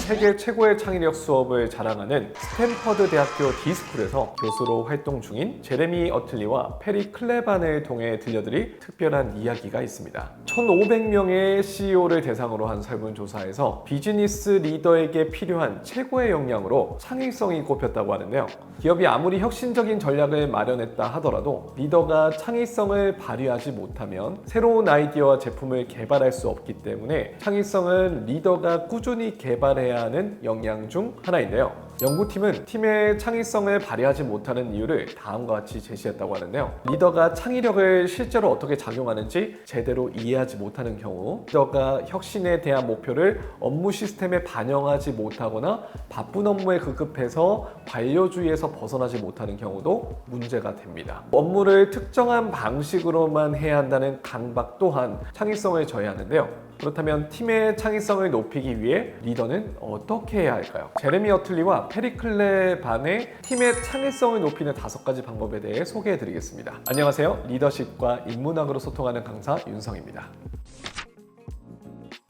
세계 최고의 창의력 수업을 자랑하는 스탠퍼드 대학교 D스쿨에서 교수로 활동 중인 제레미 어틀리와 페리 클레반을 통해 들려드릴 특별한 이야기가 있습니다. 1,500명의 CEO를 대상으로 한 설문조사에서 비즈니스 리더에게 필요한 최고의 역량으로 창의성이 꼽혔다고 하는데요. 기업이 아무리 혁신적인 전략을 마련했다 하더라도 리더가 창의성을 발휘하지 못하면 새로운 아이디어와 제품을 개발할 수 없기 때문에 창의성은 리더가 꾸준히 개발해야 하는 역량 중 하나인데요. 연구팀은 팀의 창의성을 발휘하지 못하는 이유를 다음과 같이 제시했다고 하는데요. 리더가 창의력을 실제로 어떻게 작용하는지 제대로 이해하지 못하는 경우, 리더가 혁신에 대한 목표를 업무 시스템에 반영하지 못하거나 바쁜 업무에 급급해서 관료주의에서 벗어나지 못하는 경우도 문제가 됩니다. 업무를 특정한 방식으로만 해야 한다는 강박 또한 창의성을 저해하는데요. 그렇다면 팀의 창의성을 높이기 위해 리더는 어떻게 해야 할까요? 제레미 어틀리와 페리 클레반의 팀의 창의성을 높이는 5가지 방법에 대해 소개해 드리겠습니다. 안녕하세요. 리더십과 인문학으로 소통하는 강사 윤성입니다.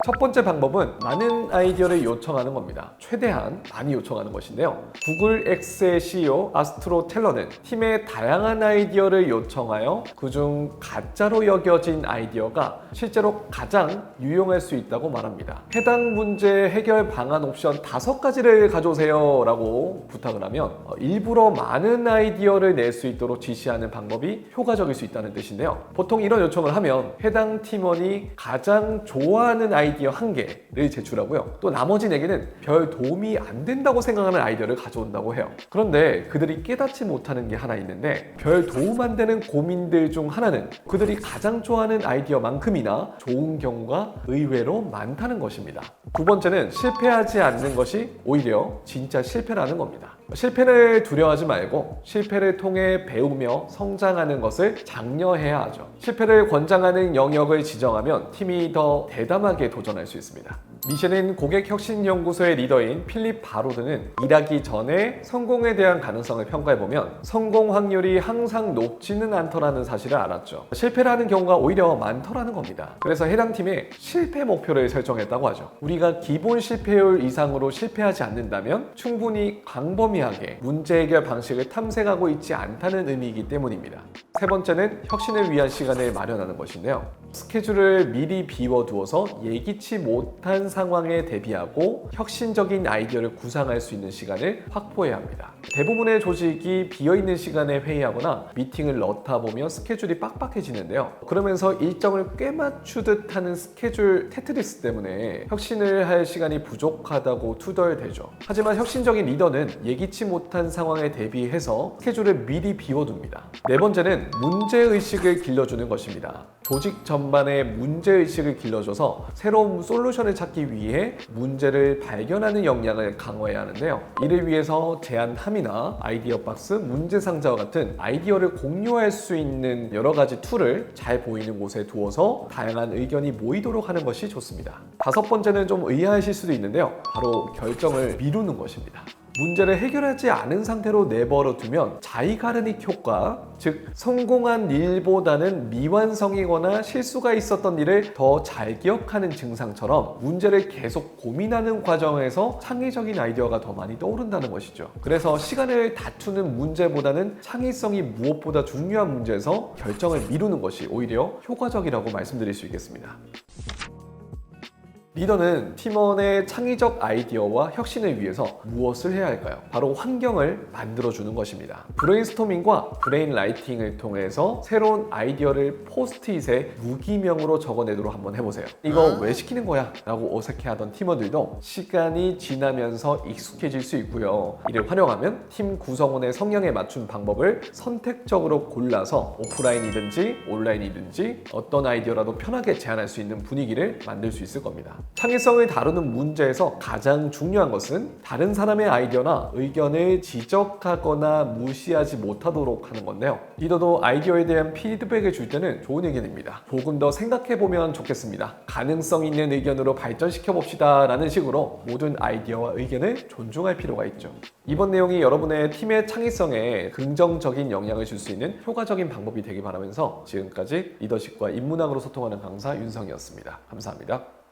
첫 번째 방법은 많은 아이디어를 요청하는 겁니다. 최대한 많이 요청하는 것인데요. 구글 X의 CEO 아스트로 텔러는 팀에 다양한 아이디어를 요청하여 그중 가짜로 여겨진 아이디어가 실제로 가장 유용할 수 있다고 말합니다. 해당 문제 해결 방안 옵션 5가지를 가져오세요 라고 부탁을 하면 일부러 많은 아이디어를 낼 수 있도록 지시하는 방법이 효과적일 수 있다는 뜻인데요. 보통 이런 요청을 하면 해당 팀원이 가장 좋아하는 아이디어 1개를 제출하고요. 또 나머지 4개는 별 도움이 안 된다고 생각하는 아이디어를 가져온다고 해요. 그런데 그들이 깨닫지 못하는 게 하나 있는데 별 도움 안 되는 고민들 중 하나는 그들이 가장 좋아하는 아이디어만큼이나 좋은 경우가 의외로 많다는 것입니다. 두 번째는 실패하지 않는 것이 오히려 진짜 실패라는 겁니다. 실패를 두려워하지 말고 실패를 통해 배우며 성장하는 것을 장려해야 하죠. 실패를 권장하는 영역을 지정하면 팀이 더 대담하게 도전할 수 있습니다. 미쉐린 고객혁신연구소의 리더인 필립 바로드는 일하기 전에 성공에 대한 가능성을 평가해보면 성공 확률이 항상 높지는 않더라는 사실을 알았죠. 실패를 하는 경우가 오히려 많더라는 겁니다. 그래서 해당 팀에 실패 목표를 설정했다고 하죠. 우리가 기본 실패율 이상으로 실패하지 않는다면 충분히 광범위하게 문제 해결 방식을 탐색하고 있지 않다는 의미이기 때문입니다. 세 번째는 혁신을 위한 시간을 마련하는 것인데요. 스케줄을 미리 비워두어서 예기치 못한 상황에 대비하고 혁신적인 아이디어를 구상할 수 있는 시간을 확보해야 합니다. 대부분의 조직이 비어있는 시간에 회의하거나 미팅을 넣다 보면 스케줄이 빡빡해지는데요. 그러면서 일정을 꽤 맞추듯 하는 스케줄 테트리스 때문에 혁신을 할 시간이 부족하다고 투덜대죠. 하지만 혁신적인 리더는 예기치 못한 상황에 대비해서 스케줄을 미리 비워둡니다. 네 번째는 문제의식을 길러주는 것입니다. 조직 전반에 문제의식을 길러줘서 새로운 솔루션을 찾기 위해 문제를 발견하는 역량을 강화해야 하는데요. 이를 위해서 제안함이나 아이디어 박스, 문제 상자와 같은 아이디어를 공유할 수 있는 여러 가지 툴을 잘 보이는 곳에 두어서 다양한 의견이 모이도록 하는 것이 좋습니다. 5번째는 좀 의아하실 수도 있는데요. 바로 결정을 미루는 것입니다. 문제를 해결하지 않은 상태로 내버려 두면 자이가르닉 효과, 즉 성공한 일보다는 미완성이거나 실수가 있었던 일을 더 잘 기억하는 증상처럼 문제를 계속 고민하는 과정에서 창의적인 아이디어가 더 많이 떠오른다는 것이죠. 그래서 시간을 다투는 문제보다는 창의성이 무엇보다 중요한 문제에서 결정을 미루는 것이 오히려 효과적이라고 말씀드릴 수 있겠습니다. 리더는 팀원의 창의적 아이디어와 혁신을 위해서 무엇을 해야 할까요? 바로 환경을 만들어주는 것입니다. 브레인스토밍과 브레인라이팅을 통해서 새로운 아이디어를 포스트잇에 무기명으로 적어내도록 한번 해보세요. 이거 왜 시키는 거야? 라고 어색해하던 팀원들도 시간이 지나면서 익숙해질 수 있고요. 이를 활용하면 팀 구성원의 성향에 맞춘 방법을 선택적으로 골라서 오프라인이든지 온라인이든지 어떤 아이디어라도 편하게 제안할 수 있는 분위기를 만들 수 있을 겁니다. 창의성을 다루는 문제에서 가장 중요한 것은 다른 사람의 아이디어나 의견을 지적하거나 무시하지 못하도록 하는 건데요. 리더도 아이디어에 대한 피드백을 줄 때는 좋은 의견입니다. 조금 더 생각해보면 좋겠습니다. 가능성 있는 의견으로 발전시켜 봅시다 라는 식으로 모든 아이디어와 의견을 존중할 필요가 있죠. 이번 내용이 여러분의 팀의 창의성에 긍정적인 영향을 줄 수 있는 효과적인 방법이 되길 바라면서 지금까지 리더십과 인문학으로 소통하는 강사 윤성이었습니다. 감사합니다.